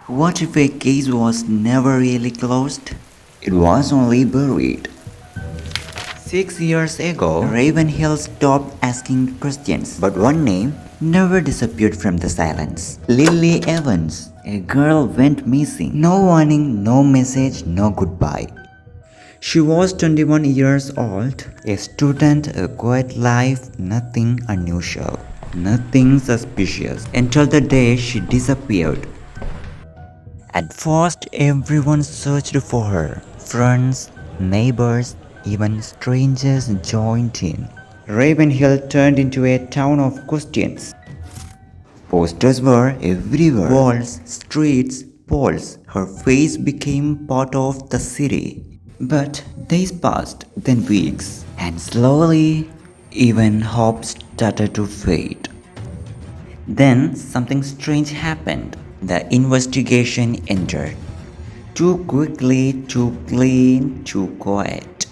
What if a case was never really closed? It was only buried. 6 years ago, Ravenhill stopped asking questions, but one name never disappeared from the silence. Lily Evans. A girl went missing. No warning, no message, no goodbye. She was 21 years old, a student, a quiet life, nothing unusual, nothing suspicious, until the day she disappeared. At first, everyone searched for her. Friends, neighbors, even strangers joined in. Ravenhill turned into a town of questions. Posters were everywhere. Walls, streets, poles. Her face became part of the city. But days passed, then weeks, and slowly, even hope started to fade. Then something strange happened. The investigation entered. Too quickly, too clean, too quiet.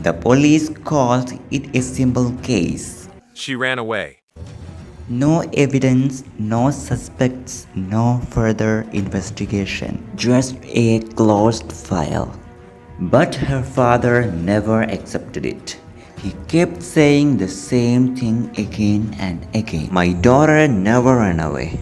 The police called it a simple case. She ran away. No evidence, no suspects, no further investigation. Just a closed file. But her father never accepted it. He kept saying the same thing again and again. My daughter never ran away.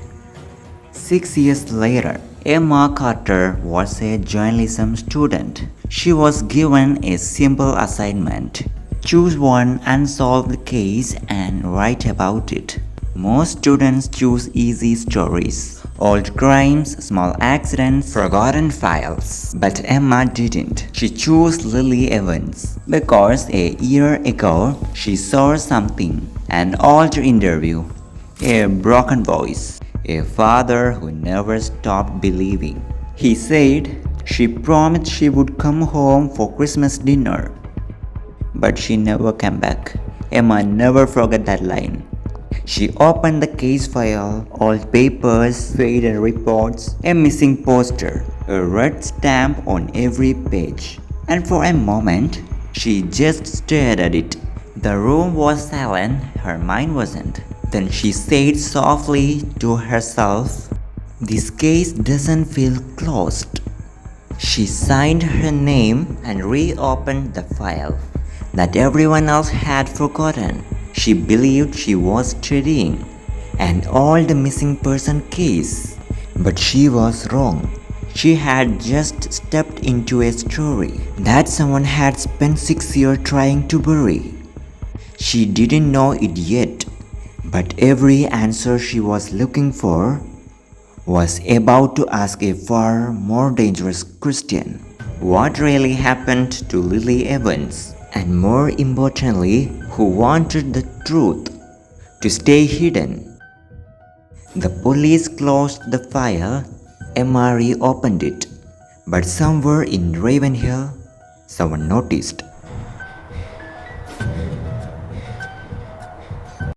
6 years later, Emma Carter was a journalism student. She was given a simple assignment. Choose one unsolved case and write about it. Most students choose easy stories. Old crimes, small accidents, forgotten files. But Emma didn't. She chose Lily Evans because a year ago she saw something. An old interview, a broken voice, a father who never stopped believing. He said she promised she would come home for Christmas dinner. But she never came back. Emma never forgot that line. She opened the case file, old papers, faded reports, a missing poster, a red stamp on every page. And for a moment, she just stared at it. The room was silent, her mind wasn't. Then she said softly to herself, "This case doesn't feel closed." She signed her name and reopened the file that everyone else had forgotten. She believed she was studying an old missing person case, but she was wrong. She had just stepped into a story that someone had spent 6 years trying to bury. She didn't know it yet, but every answer she was looking for was about to ask a far more dangerous question. What really happened to Lily Evans? And more importantly, who wanted the truth to stay hidden? The police closed the file. Emma reopened it. But somewhere in Ravenhill, someone noticed.